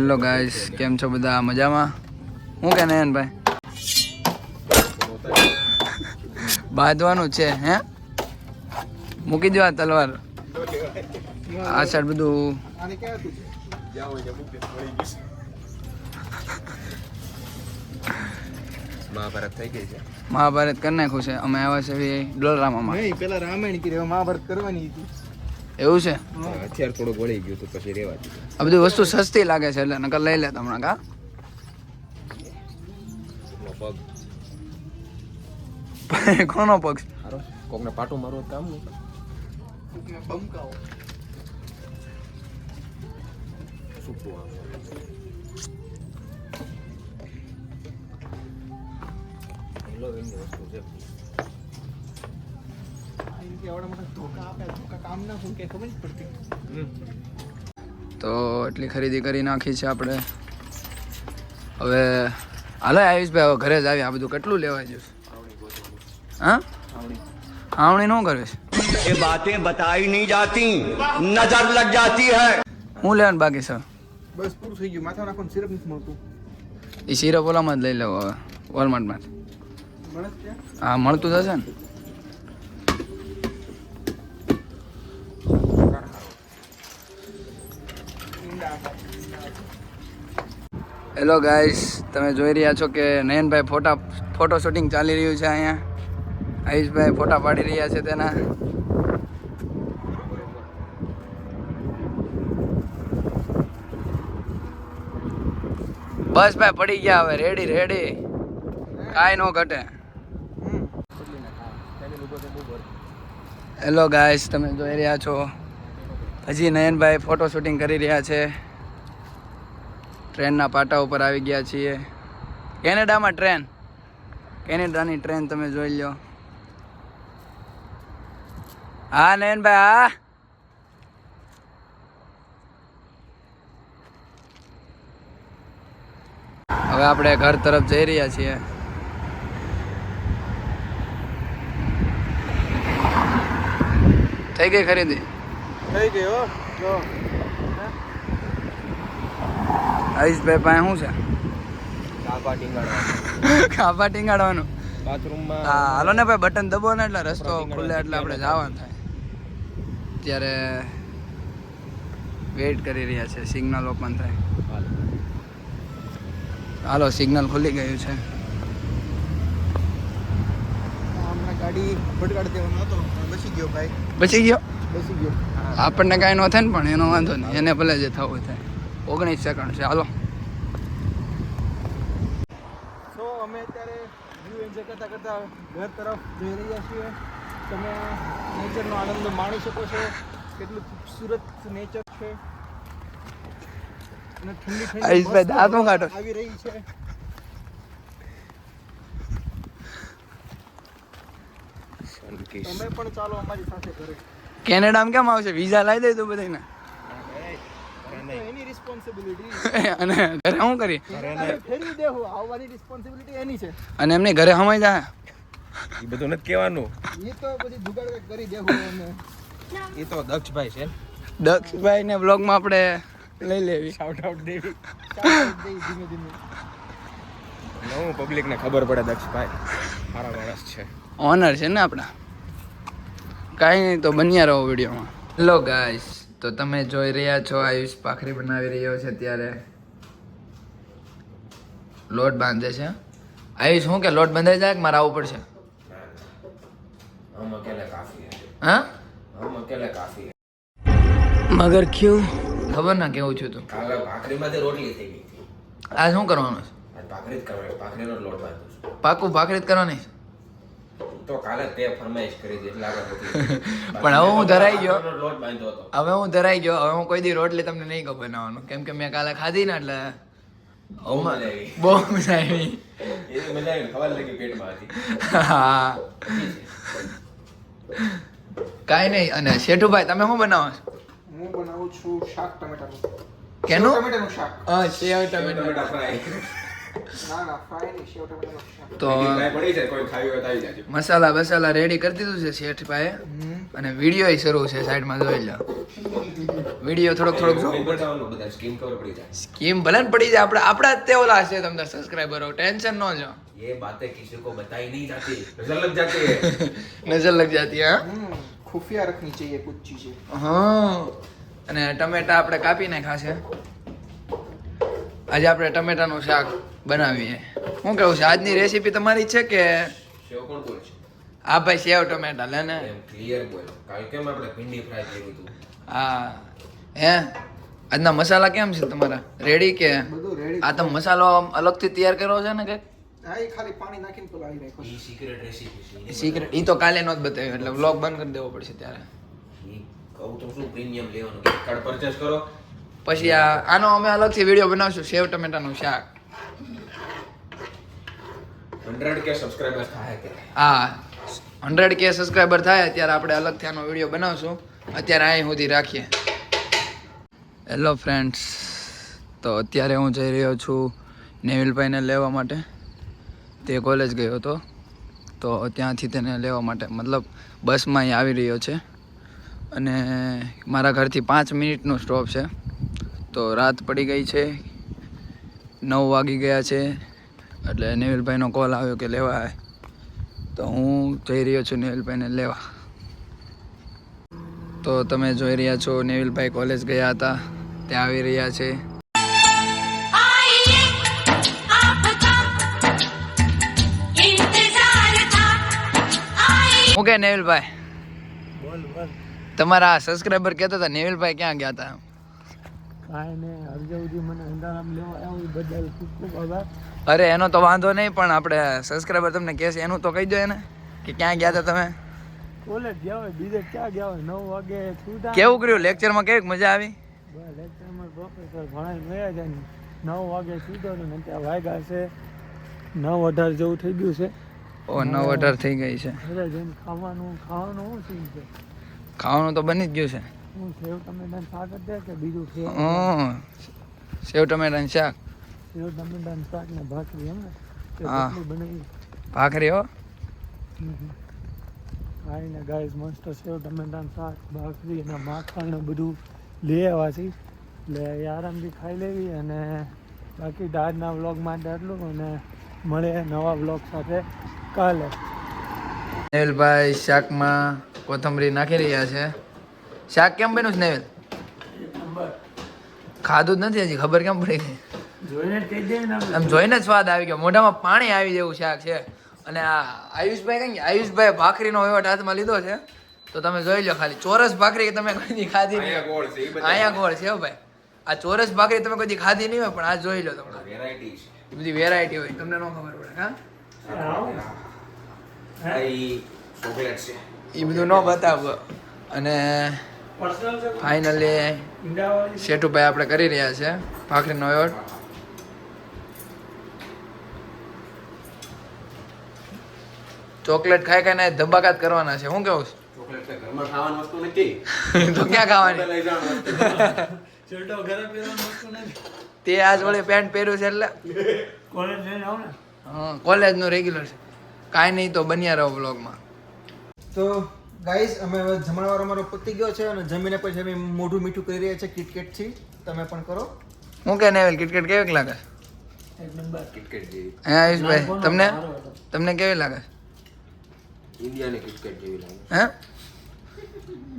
Hello guys, કેમ છો બધા? મજામાં? હું કે નયન ભાઈ બાંધવાનું છે હે? મૂકી દો આ તલવાર. આ સાઈડ બધું મહાભારત થઈ ગઈ છે. મહાભારત કરી નાખ્યું છે. અમે આવ્યા છે ડોલરામામાં. નહીં, પેલા રામાયણ કરી, હવે મહાભારત કરવાની હતી. એવું છે? અત્યારે થોડું ગળી ગયું તો પછી રેવા દીધું. આ બધી વસ્તુ સસ્તી લાગે છે એટલે નકર લઈ લેતા હમણાં. કા પગ કોનો પક્ષ? હારો કોકને પાટું મારવું કામ નહીં. કોકને બમકાવો. સૂકું આવે. હેલો એની વસ્તુ છે. આઈ કે આવડા મોટા ધોકા આપે, ધોકા કામ ના શું કે ખબર જ પડતી. તો એટલી ખરીદી કરી નાખી છે આપણે. હવે હાલો આયુષભાઈ, હવે ઘરે જ આવી. આ બધું કેટલું લેવા જઈશ? હા, આવણી શું કરે છે? ये बातें बताई नहीं जाती, नजर लग जाती है। હું લેવાનું બાકી સર? બસ પૂરું થઈ ગયું. માથા નાખવાનું સિરપ નથી મળતું. એ સિરપ ઓલામાં જ લઈ લેવો હવે, વોલમાર્ટમાં. મળે જ ત્યાં? હા, મળતું થશે ને. હેલો ગાઈસ, તમે જોઈ રહ્યા છો કે નયનભાઈ ફોટો શૂટિંગ ચાલી રહ્યું છે અહીંયા. આયુષભાઈ ફોટા પાડી રહ્યા છે તેના. બસ ભાઈ પડી ગયા, હવે રેડી રેડી, કાંઈ ન ઘટે. હેલો ગાઈસ, તમે જોઈ રહ્યા છો હજી નયનભાઈ ફોટો શૂટિંગ કરી રહ્યા છે. ટ્રેનના પાટા ઉપર આવી ગયા છીએ. કેનેડામાં ટ્રેન, કેનેડાની ટ્રેન તમે જોઈ લો. હા નયનભાઈ, હા હવે આપણે ઘર તરફ જઈ રહ્યા છીએ. થઈ ગઈ ખરીદી? થઈ ગયો. જો આયુષભાઈ પાસે શું છે? કાપા ટીંગાડવા. ખાપા ટીંગાડવાનું. બાથરૂમમાં હા હાલો ને ભાઈ, બટન દબો ને એટલે રસ્તો ખુલે એટલે આપણે જવાનું થાય. ત્યારે વેઇટ કરી રહ્યા છે, સિગ્નલ ઓપન થાય. હાલો, સિગ્નલ ખુલી ગયું છે. હમણાં ગાડી ભટકાડી દેવાનો હતો, પણ બચી ગયો ભાઈ. બચી ગયો? બચી ગયો. આપણને કાંઈ ન થાય ને, પણ એનો વાંધો નહીં, એને ભલે જે થવું થાય. 19 સેકન્ડ છે. હાલો. સો અમે અત્યારે વ્યૂ એન્જોય કરતા કરતા ઘર તરફ જઈ રહ્યા છીએ. તમે નેચરનો આનંદ માણી શકો છો. કેટલું ખૂબસૂરત નેચર છે. અને ઠંડી આયુષભાઈ, મસ્ત દાંત હું કાઢો? આવી રહી છે. તમે પણ ચાલો અમારી સાથે ઘરે. કેનેડામાં કેમ આવશે? વિઝા લાવી દે તું બધાને. એની રિસ્પોન્સિબિલિટી. અને ઘરે શું કરીએ? ફેરવી દેવું, આવવાની રિસ્પોન્સિબિલિટી એની છે. અને એમની ઘરે સમાઈ જાય. એ બધું નથી કહેવાનું. એ તો બધી જુગાડ કરી દેવું અમે. એ તો દક્ષભાઈ છે. દક્ષભાઈ ને બ્લોગમાં આપણે લઈ લેવી. શાઉટ આઉટ દેવી. ચાલો જઈ ધીમે ધીમે. નવું પબ્લિકને ખબર પડે દક્ષભાઈ સારા માણસ છે. ઓનર છે ને આપણા. કાંઈ નહીં, તો બન્યા રહો વિડીયોમાં. હેલો ગાઈસ, તો તમે જોઈ રહ્યા છો આયુષ ભાખરી બનાવી રહ્યો છે. ત્યારે લોટ બાંધે છે. આયુષ, શું કે લોટ બંધાઈ જાય કે મારે આવવું પડશે? હમ અકેલે કાફી હે. હા, હમ અકેલે કાફી હે. મગર ક્યું? ખબર ના કેવું છું તું. કાલે ભાખરીમાંથી રોટલી થઈ ગઈ હતી. આ શું કરવાનું છે? આજ ભાખરી જ કરવાની. ભાખરીનો જ લોટ બાંધું છું. પાકું ભાખરી જ કરવાની છે? તો કાલે તે ફરમાઈશ કરી હતી એટલે આગળ રોટલી. પણ હવે હું ધરાઈ ગયો. ભાખરીનો લોટ બાંધ્યો હતો. હવે હું ધરાઈ ગયો. હવે હું કોઈ દી રોટલી તમને નહીં કહું બનાવવાનું, કેમ કે મેં કાલે ખાધી ને એટલે બહુ મજા આવી. બહુ મજા આવી. એની મજા આવી ને ખબર લાગી પેટમાં હતી. હા, કાંઈ નહીં. અને શેઠુભાઈ, તમે શું બનાવો છો? હું બનાવું છું શાક ટમેટાનું. કેનું? ટમેટાનું શાક. હા, સેવ ટમેટા. ટમેટા ફ્રાય. ના ના ફ્રાય નહીં, સેવ ટમેટાનું શાક. તો કાંઈ પડી છે કોઈ ખાવી હોય તો આવી જાજો. મસાલા બસાલા રેડી કરી દીધું છે શેઠ ભાઈએ અને વિડીયો શરૂ છે સાઈડમાં જોઈ લો. વિડીયો થોડોક જો નહીં બતાવવાનું, બધા સ્કીમ ખબર પડી જાય. સ્કીમ ભલે ને પડી જાય, આપણા જ તે ઓલા છે તમને સબસ્ક્રાઈબરો, ટેન્શન ન લો. ये बातें किसी को बताई नहीं जाती, नजर लग जाती है. નજર લગ જાતી હે. खुफिया रखनी चाहिए कुछ चीजें. હા. અને ટમેટા આપણે કાપી નાખ્યા છે. આજે આપણે ટમેટાનું શાક બનાવીએ. શું કહું છે, આજની રેસીપી તમારી છે કે સેવ કોણ બોલે છે? હા ભાઈ, સેવ ટમેટા લે ને. એમ ક્લિયર બોલો. કાલ કેમ આપણે ભીંડી ફ્રાય કર્યું હતું? હા. હે આજના મસાલા કેમ છે તમારા, રેડી કે બધું રેડી. આ તમે મસાલો અલગથી તૈયાર કર્યો છે ને કે હા, એ ખાલી પાણી નાખીને પલાળી રાખ્યો છે. એ સિક્રેટ રેસીપી છે. સિક્રેટ? ઈ તો કાલે નો જ બતાવ્યું, એટલે વ્લોગ બંધ કરી દેવો પડશે ત્યારે. ઈ કહું તો શું પ્રીમિયમ લેવાનું, કાર્ડ પરચેસ કરો. પછી આનો અમે અલગથી વિડીયો બનાવશું, સેવ ટમેટાનું શાક. 100k સબસ્ક્રાઇબર્સ થાય કે હા, 100k સબસ્ક્રાઈબર થાય ત્યારે આપણે અલગથી આનો વિડીયો બનાવશું. અત્યારે અહીં સુધી રાખીએ. હેલો ફ્રેન્ડ્સ, તો અત્યારે હું જઈ રહ્યો છું નેવિલભાઈને લેવા માટે. તે કોલેજ ગયો હતો તો ત્યાંથી તેને લેવા માટે, મતલબ બસમાં અહીં આવી રહ્યો છે. અને મારા ઘરથી 5 મિનિટનો સ્ટોપ છે. તો રાત પડી ગઈ છે, 9 વાગી ગયા છે. એટલે નેવિલભાઈનો કોલ આવ્યો કે લેવા આવે, તો હું જઈ રહ્યો છું નેવિલભાઈને લેવા. તો તમે જોઈ રહ્યા છો નેવિલભાઈ કોલેજ ગયા હતા, ત્યાં આવી રહ્યા છે. હું કે નેવિલભાઈ, બોલ બોલ. તમારા સબસ્ક્રાઈબર કહેતા હતા નેવિલભાઈ ક્યાં ગયા હતા? કાંઈ નહીં, હજુ સુધી મને અંધારામ લેવા આવ્યું, એ બદલ ખૂબ ખૂબ આભાર. અરે એનો તો વાંધો નહીં, પણ આપણે સબસ્ક્રાઈબર તમને કહેશે એનું તો કહી દો એને કે ક્યાં ગયા હતા તમે. કોલેજ ગયા હોય, બીજે ક્યાં ગયા હોય, 9 વાગે છૂટા. કેવું કર્યું લેક્ચરમાં, કેવી મજા આવી? બસ લેક્ચરમાં પ્રોફેસર ભણાવીને ગયા છે, 9 વાગે સીધો ને ત્યાં વાગ્યા છે 9:18 જેવું થઈ ગયું છે. ઓ 9:18 થઈ ગઈ છે. ઘરે જઈને ખાવાનું શું સીન છે? ખાવાનું તો બની જ ગયું છે. હું સેવ ટમેટાનું શાક જ દે કે બીજું છે? સેવ ટમેટાનું શાક, સેવ ટમેટાનું શાક ને ભાખરી એમ ને? તે હા. કેટલું બનાવી? ભાખરી હો. ખાઈને ગાઈસ મસ્ત સેવ ટમેટાનું શાક, ભાખરી અને માખણ ને બધું લઈ આવ્યા છીએ. એટલે એ આરામથી ખાઈ લેવી. અને બાકી આજના વ્લોગ માટે આટલું, અને મળે નવા વ્લોગ સાથે કાલે. નેવિલભાઈ શાકમાં કોથમરી નાખી રહ્યા છે. શાક કેમ બન્યું છે નેવિલ? ખાધું જ નથી હજી, ખબર કેમ પડી ગઈ? જોઈને કહી દે ને. આમ જોઈને જ સ્વાદ આવી ગયો, મોઢામાં પાણી આવી જેવું શાક છે. અને આ આયુષભાઈ કઈ, આયુષભાઈ ભાખરીનો વહીવટ હાથમાં લીધો છે. તો તમે જોઈ લો, ખાલી ચોરસ ભાખરી તમે કોઈ દી ખાધી અહીંયા નહીં. ગોળ છે, એ બધા અહીંયા ગોળ છે હો ભાઈ. આ ચોરસ ભાખરી તમે કોઈ દી ખાધી નહીં હોય, પણ આ જોઈ લો તમે. વેરાયટી છે. એ બધી વેરાયટી હોય, તમને ન ખબર પડે. હા, આ ઈ ચોકલેટ છે. એ બધું ન બતાવો. અને ફાઇનલી શેઠુભાઈ આપણે કરી રહ્યા છે ભાખરીનો વહીવટ. ચોકલેટ ખાઈ ખાઈને ધબાકા જ કરવાના છે. શું કેવું ચોકલેટ તો ઘરમાં ખાવાની વસ્તુ નથી. છે? તો ક્યાં ખાવાની? લઈ જવાનું વસ્તુ. શર્ટો ઘરે પહેરવાનું વસ્તુ નથી. તે આજ વળી પેન્ટ પહેર્યું છે એટલે કોલેજ જઈને આવ ને. હા, કોલેજનું રેગ્યુલર છે. કાંઈ નહીં, તો બન્યા રહો બ્લોગમાં. તો ગાઈઝ અમે હવે જમણવાર અમારો પતી ગયો છે, અને જમીને પછી અમે મોઢું મીઠું કરી રહ્યા છે કિટકેટથી. તમે પણ કરો. હું કે નેવિલ, કિટકેટ કેવી લાગે? એક નંબર. કિટકેટ જેવી. હે આયુષભાઈ, તમને કેવી લાગે? ઇન્ડિયાની કિટકેટ જેવી લાગે. હે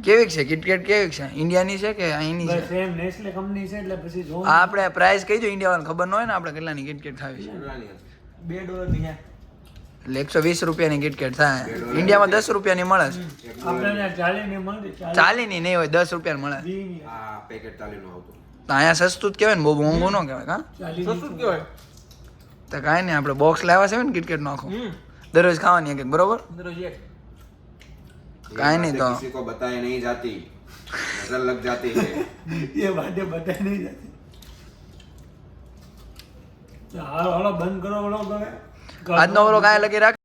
કેવી છે કિટકેટ? કેવી છે? ઇન્ડિયાની છે કે અહીંની છે? સેમ નેસ્લે કંપની છે, એટલે પછી જો આ આપણે પ્રાઇસ કહી દો, ઇન્ડિયા ખબર ન હોય ને આપણે કેટલાની કિટકેટ ખાવી છે. કેટલાની હતી? $2 ની. એટલે 120 રૂપિયાની કિટકેટ થાય. ઇન્ડિયામાં 10 રૂપિયાની મળે છે. આપણે 40 ની મળતી, 40 ની નહીં હોય, 10 રૂપિયાની મળે. 20 ની. આ પેકેટ 40 નું આવતું. તો અહીંયા સસ્તું જ કહેવાય ને, બહુ મોંઘું ન કહેવાય. હા, 40 ની કહેવાય. તો કાંઈ નહીં, આપણે બોક્સ લાવ્યા છે ને કિટકેટ આખું, દરરોજ ખાવાની એક બરોબર. કાંઈ નહીં તો किसी को बताई नहीं जाती, नजर लग जाती है. ये बातें बताई नहीं जाती. हालो हालो બંધ કરો વ્લોગ હવે. આજનો વ્લોગ આ લગી રાખ.